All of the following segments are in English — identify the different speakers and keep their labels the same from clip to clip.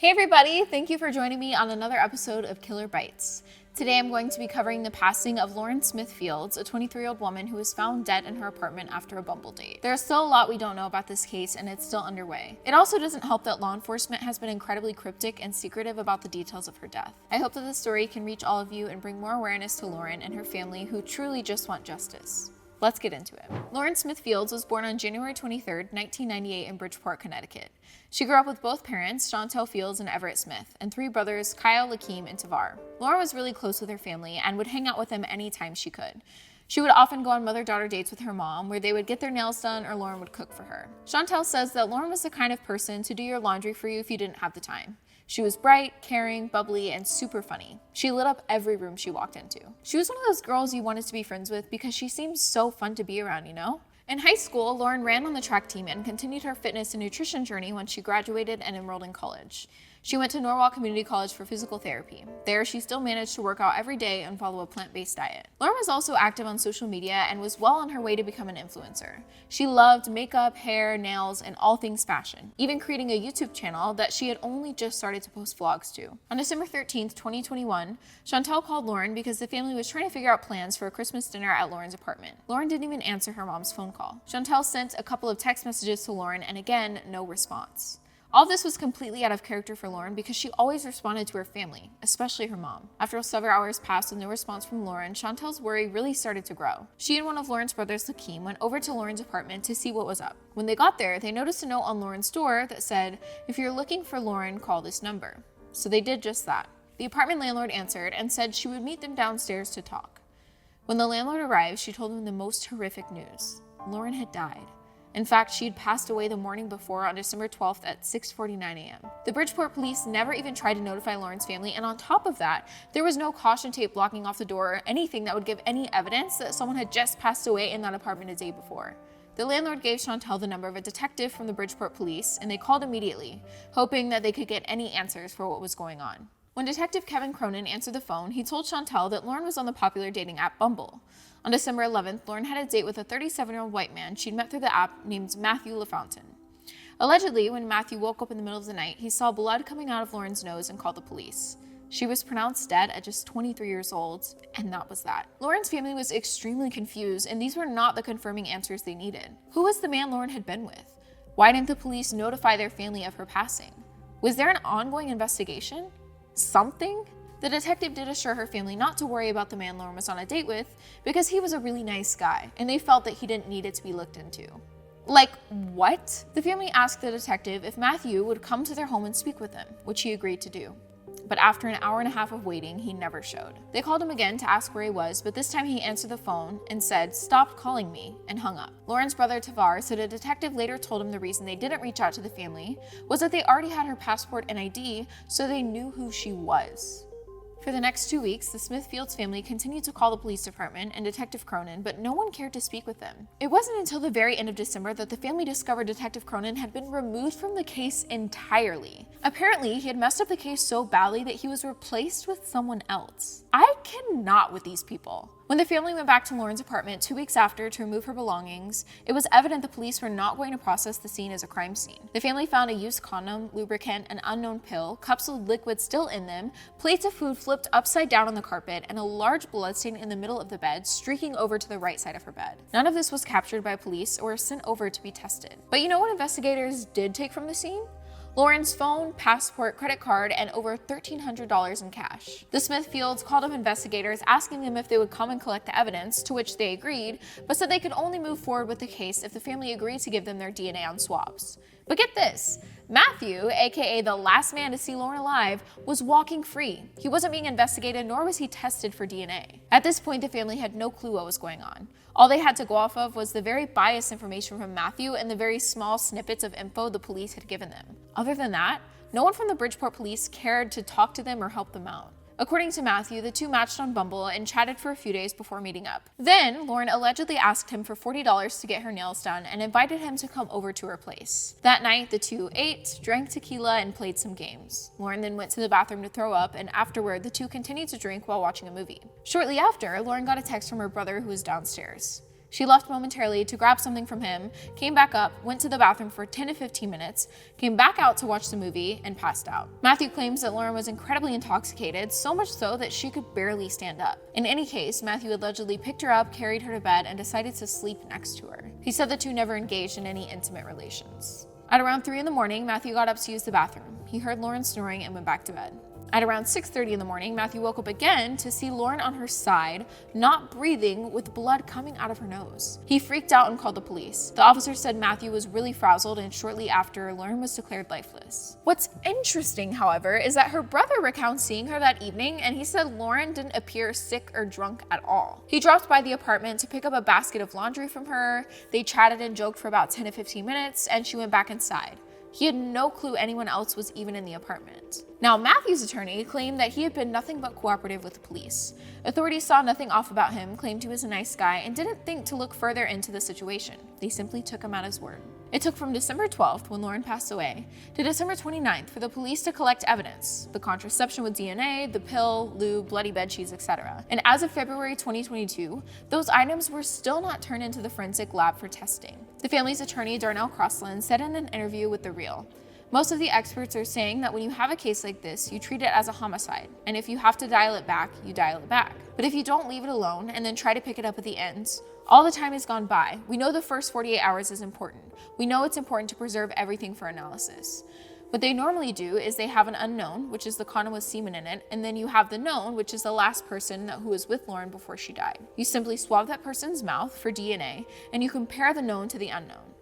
Speaker 1: Hey everybody, thank you for joining me on another episode of Killer Bites. Today I'm going to be covering the passing of Lauren Smith Fields, a 23-year-old woman who was found dead in her apartment after a Bumble date. There's still a lot we don't know about this case and it's still underway. It also doesn't help that law enforcement has been incredibly cryptic and secretive about the details of her death. I hope that this story can reach all of you and bring more awareness to Lauren and her family who truly just want justice. Let's get into it. Lauren Smith Fields was born on January 23, 1998 in Bridgeport, Connecticut. She grew up with both parents, Chantel Fields and Everett Smith, and three brothers, Kyle, Lakeem, and Tavar. Lauren was really close with her family and would hang out with them anytime she could. She would often go on mother-daughter dates with her mom, where they would get their nails done or Lauren would cook for her. Chantel says that Lauren was the kind of person to do your laundry for you if you didn't have the time. She was bright, caring, bubbly, and super funny. She lit up every room she walked into. She was one of those girls you wanted to be friends with because she seemed so fun to be around, you know? In high school, Lauren ran on the track team and continued her fitness and nutrition journey when she graduated and enrolled in college. She went to Norwalk Community College for physical therapy. There, she still managed to work out every day and follow a plant-based diet. Lauren was also active on social media and was well on her way to become an influencer. She loved makeup, hair, nails, and all things fashion, even creating a YouTube channel that she had only just started to post vlogs to. On December 13th, 2021, Chantel called Lauren because the family was trying to figure out plans for a Christmas dinner at Lauren's apartment. Lauren didn't even answer her mom's phone call. Chantel sent a couple of text messages to Lauren and again, no response. All this was completely out of character for Lauren because she always responded to her family, especially her mom. After several hours passed with no response from Lauren, Chantel's worry really started to grow. She and one of Lauren's brothers, Lakeem, went over to Lauren's apartment to see what was up. When they got there, they noticed a note on Lauren's door that said, "If you're looking for Lauren, call this number." So they did just that. The apartment landlord answered and said she would meet them downstairs to talk. When the landlord arrived, she told them the most horrific news. Lauren had died. In fact, she had passed away the morning before on December 12th at 6:49 a.m. The Bridgeport police never even tried to notify Lauren's family, and on top of that, there was no caution tape blocking off the door or anything that would give any evidence that someone had just passed away in that apartment a day before. The landlord gave Chantel the number of a detective from the Bridgeport police, and they called immediately, hoping that they could get any answers for what was going on. When Detective Kevin Cronin answered the phone, he told Chantel that Lauren was on the popular dating app Bumble. On December 11th, Lauren had a date with a 37-year-old white man she'd met through the app named Matthew LaFountain. Allegedly, when Matthew woke up in the middle of the night, he saw blood coming out of Lauren's nose and called the police. She was pronounced dead at just 23 years old, and that was that. Lauren's family was extremely confused, and these were not the confirming answers they needed. Who was the man Lauren had been with? Why didn't the police notify their family of her passing? Was there an ongoing investigation? Something? The detective did assure her family not to worry about the man Lauren was on a date with because he was a really nice guy, and they felt that he didn't need it to be looked into. Like, what? The family asked the detective if Matthew would come to their home and speak with them, which he agreed to do. But after an hour and a half of waiting, he never showed. They called him again to ask where he was, but this time he answered the phone and said, "Stop calling me," and hung up. Lauren's brother Tavar said a detective later told him the reason they didn't reach out to the family was that they already had her passport and ID, so they knew who she was. For the next 2 weeks, the Smith Fields family continued to call the police department and Detective Cronin, but no one cared to speak with them. It wasn't until the very end of December that the family discovered Detective Cronin had been removed from the case entirely. Apparently, he had messed up the case so badly that he was replaced with someone else. I cannot with these people. When the family went back to Lauren's apartment 2 weeks after to remove her belongings, it was evident the police were not going to process the scene as a crime scene. The family found a used condom, lubricant, an unknown pill, cups with liquid still in them, plates of food flipped upside down on the carpet, and a large bloodstain in the middle of the bed streaking over to the right side of her bed. None of this was captured by police or sent over to be tested. But you know what investigators did take from the scene? Lauren's phone, passport, credit card, and over $1,300 in cash. The Smith Fields called up investigators asking them if they would come and collect the evidence, to which they agreed, but said they could only move forward with the case if the family agreed to give them their DNA on swabs. But get this, Matthew, aka the last man to see Lauren alive, was walking free. He wasn't being investigated, nor was he tested for DNA. At this point, the family had no clue what was going on. All they had to go off of was the very biased information from Matthew and the very small snippets of info the police had given them. Other than that, no one from the Bridgeport police cared to talk to them or help them out. According to Matthew, the two matched on Bumble and chatted for a few days before meeting up. Then, Lauren allegedly asked him for $40 to get her nails done and invited him to come over to her place. That night, the two ate, drank tequila, and played some games. Lauren then went to the bathroom to throw up, and afterward, the two continued to drink while watching a movie. Shortly after, Lauren got a text from her brother who was downstairs. She left momentarily to grab something from him, came back up, went to the bathroom for 10 to 15 minutes, came back out to watch the movie, and passed out. Matthew claims that Lauren was incredibly intoxicated, so much so that she could barely stand up. In any case, Matthew allegedly picked her up, carried her to bed, and decided to sleep next to her. He said the two never engaged in any intimate relations. At around 3 in the morning, Matthew got up to use the bathroom. He heard Lauren snoring and went back to bed. At around 6:30 in the morning, Matthew woke up again to see Lauren on her side, not breathing, with blood coming out of her nose. He freaked out and called the police. The officer said Matthew was really frazzled, and shortly after, Lauren was declared lifeless. What's interesting, however, is that her brother recounts seeing her that evening, and he said Lauren didn't appear sick or drunk at all. He dropped by the apartment to pick up a basket of laundry from her. They chatted and joked for about 10 to 15 minutes, and she went back inside. He had no clue anyone else was even in the apartment. Now, Matthew's attorney claimed that he had been nothing but cooperative with the police. Authorities saw nothing off about him, claimed he was a nice guy, and didn't think to look further into the situation. They simply took him at his word. It took from December 12th, when Lauren passed away, to December 29th for the police to collect evidence, the contraception with DNA, the pill, lube, bloody bedsheets, etc. And as of February 2022, those items were still not turned into the forensic lab for testing. The family's attorney, Darnell Crossland, said in an interview with The Real, "Most of the experts are saying that when you have a case like this, you treat it as a homicide, and if you have to dial it back, you dial it back. But if you don't leave it alone and then try to pick it up at the end, all the time has gone by. We know the first 48 hours is important. We know it's important to preserve everything for analysis. What they normally do is they have an unknown, which is the condom with semen in it, and then you have the known, which is the last person who was with Lauren before she died. You simply swab that person's mouth for DNA, and you compare the known to the unknown.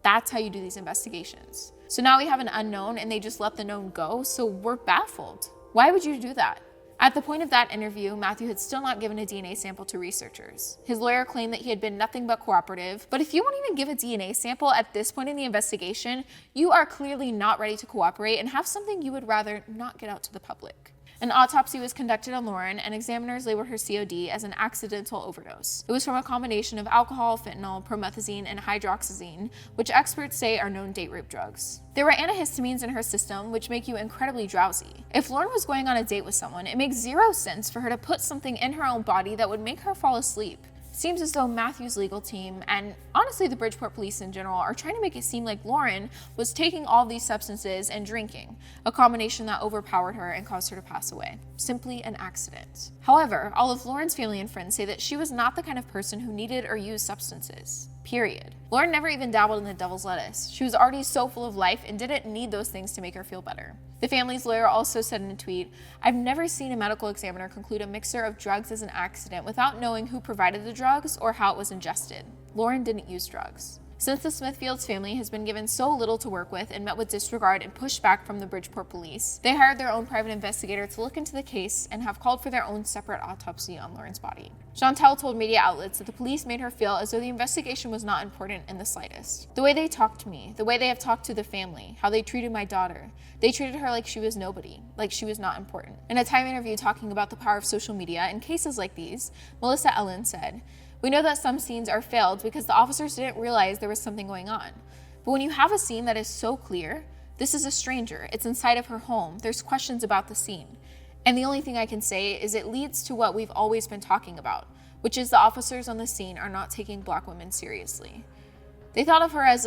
Speaker 1: That's how you do these investigations. So now we have an unknown and they just let the known go, so we're baffled. Why would you do that?" At the point of that interview, Matthew had still not given a DNA sample to researchers. His lawyer claimed that he had been nothing but cooperative, but if you won't even give a DNA sample at this point in the investigation, you are clearly not ready to cooperate and have something you would rather not get out to the public. An autopsy was conducted on Lauren, and examiners labeled her COD as an accidental overdose. It was from a combination of alcohol, fentanyl, promethazine, and hydroxyzine, which experts say are known date rape drugs. There were antihistamines in her system, which make you incredibly drowsy. If Lauren was going on a date with someone, it makes zero sense for her to put something in her own body that would make her fall asleep. Seems as though Matthew's legal team, and honestly the Bridgeport police in general, are trying to make it seem like Lauren was taking all these substances and drinking, a combination that overpowered her and caused her to pass away. Simply an accident. However, all of Lauren's family and friends say that she was not the kind of person who needed or used substances. Period. Lauren never even dabbled in the devil's lettuce. She was already so full of life and didn't need those things to make her feel better. The family's lawyer also said in a tweet, "I've never seen a medical examiner conclude a mixture of drugs as an accident without knowing who provided the drugs or how it was ingested. Lauren didn't use drugs." Since the Smithfields family has been given so little to work with and met with disregard and pushback from the Bridgeport police, they hired their own private investigator to look into the case and have called for their own separate autopsy on Lauren's body. Chantel told media outlets that the police made her feel as though the investigation was not important in the slightest. "The way they talked to me, the way they have talked to the family, how they treated my daughter, they treated her like she was nobody, like she was not important." In a Time interview talking about the power of social media in cases like these, Melissa Ellen said, "We know that some scenes are failed because the officers didn't realize there was something going on. But when you have a scene that is so clear, this is a stranger, it's inside of her home, there's questions about the scene. And the only thing I can say is it leads to what we've always been talking about, which is the officers on the scene are not taking Black women seriously. They thought of her as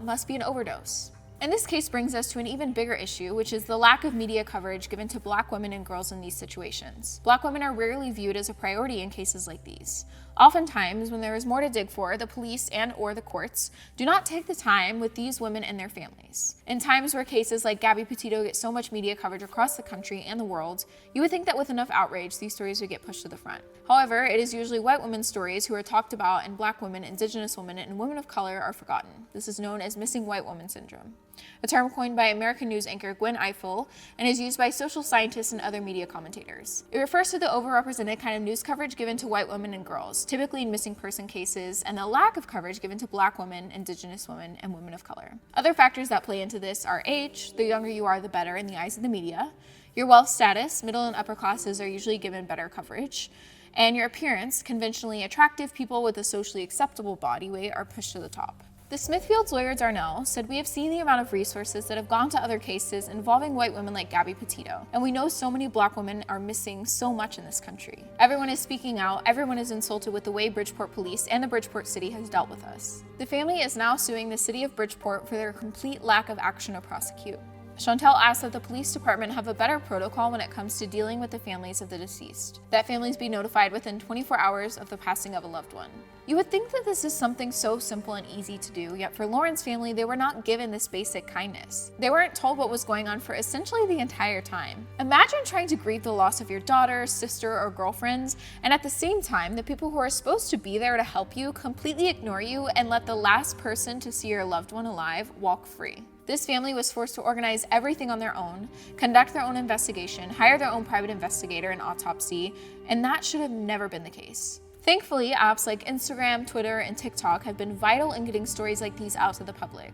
Speaker 1: must be an overdose." And this case brings us to an even bigger issue, which is the lack of media coverage given to Black women and girls in these situations. Black women are rarely viewed as a priority in cases like these. Oftentimes, when there is more to dig for, the police and/or the courts do not take the time with these women and their families. In times where cases like Gabby Petito get so much media coverage across the country and the world, you would think that with enough outrage, these stories would get pushed to the front. However, it is usually white women's stories who are talked about, and Black women, Indigenous women, and women of color are forgotten. This is known as missing white woman syndrome, a term coined by American news anchor Gwen Ifill and is used by social scientists and other media commentators. It refers to the overrepresented kind of news coverage given to white women and girls, typically in missing person cases, and the lack of coverage given to Black women, Indigenous women, and women of color. Other factors that play into this are age. The younger you are, the better in the eyes of the media. Your wealth status. Middle and upper classes are usually given better coverage. And your appearance. Conventionally attractive people with a socially acceptable body weight are pushed to the top. The Smithfields' lawyer Darnell said, "We have seen the amount of resources that have gone to other cases involving white women like Gabby Petito, and we know so many black women are missing so much in this country. Everyone is speaking out, everyone is insulted with the way Bridgeport Police and the Bridgeport City has dealt with us." The family is now suing the city of Bridgeport for their complete lack of action to prosecute. Chantel asked that the police department have a better protocol when it comes to dealing with the families of the deceased, that families be notified within 24 hours of the passing of a loved one. You would think that this is something so simple and easy to do, yet for Lauren's family, they were not given this basic kindness. They weren't told what was going on for essentially the entire time. Imagine trying to grieve the loss of your daughter, sister, or girlfriends, and at the same time, the people who are supposed to be there to help you completely ignore you and let the last person to see your loved one alive walk free. This family was forced to organize everything on their own, conduct their own investigation, hire their own private investigator and autopsy, and that should have never been the case. Thankfully, apps like Instagram, Twitter, and TikTok have been vital in getting stories like these out to the public.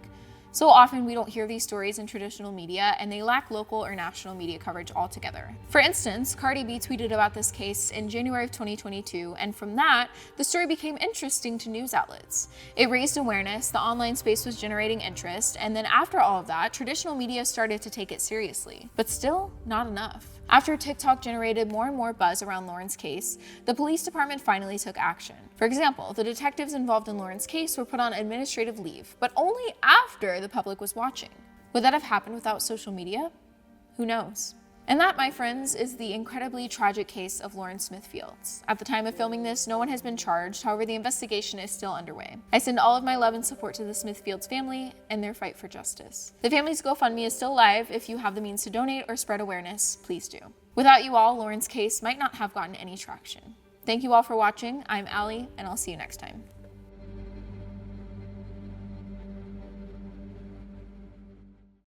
Speaker 1: So often we don't hear these stories in traditional media, and they lack local or national media coverage altogether. For instance, Cardi B tweeted about this case in January of 2022, and from that, the story became interesting to news outlets. It raised awareness, the online space was generating interest, and then after all of that, traditional media started to take it seriously. But still, not enough. After TikTok generated more and more buzz around Lauren's case, the police department finally took action. For example, the detectives involved in Lauren's case were put on administrative leave, but only after the public was watching. Would that have happened without social media? Who knows? And that, my friends, is the incredibly tragic case of Lauren Smithfields. At the time of filming this, no one has been charged, however the investigation is still underway. I send all of my love and support to the Smithfields family and their fight for justice. The family's GoFundMe is still live. If you have the means to donate or spread awareness, please do. Without you all, Lauren's case might not have gotten any traction. Thank you all for watching. I'm Allie, and I'll see you next time.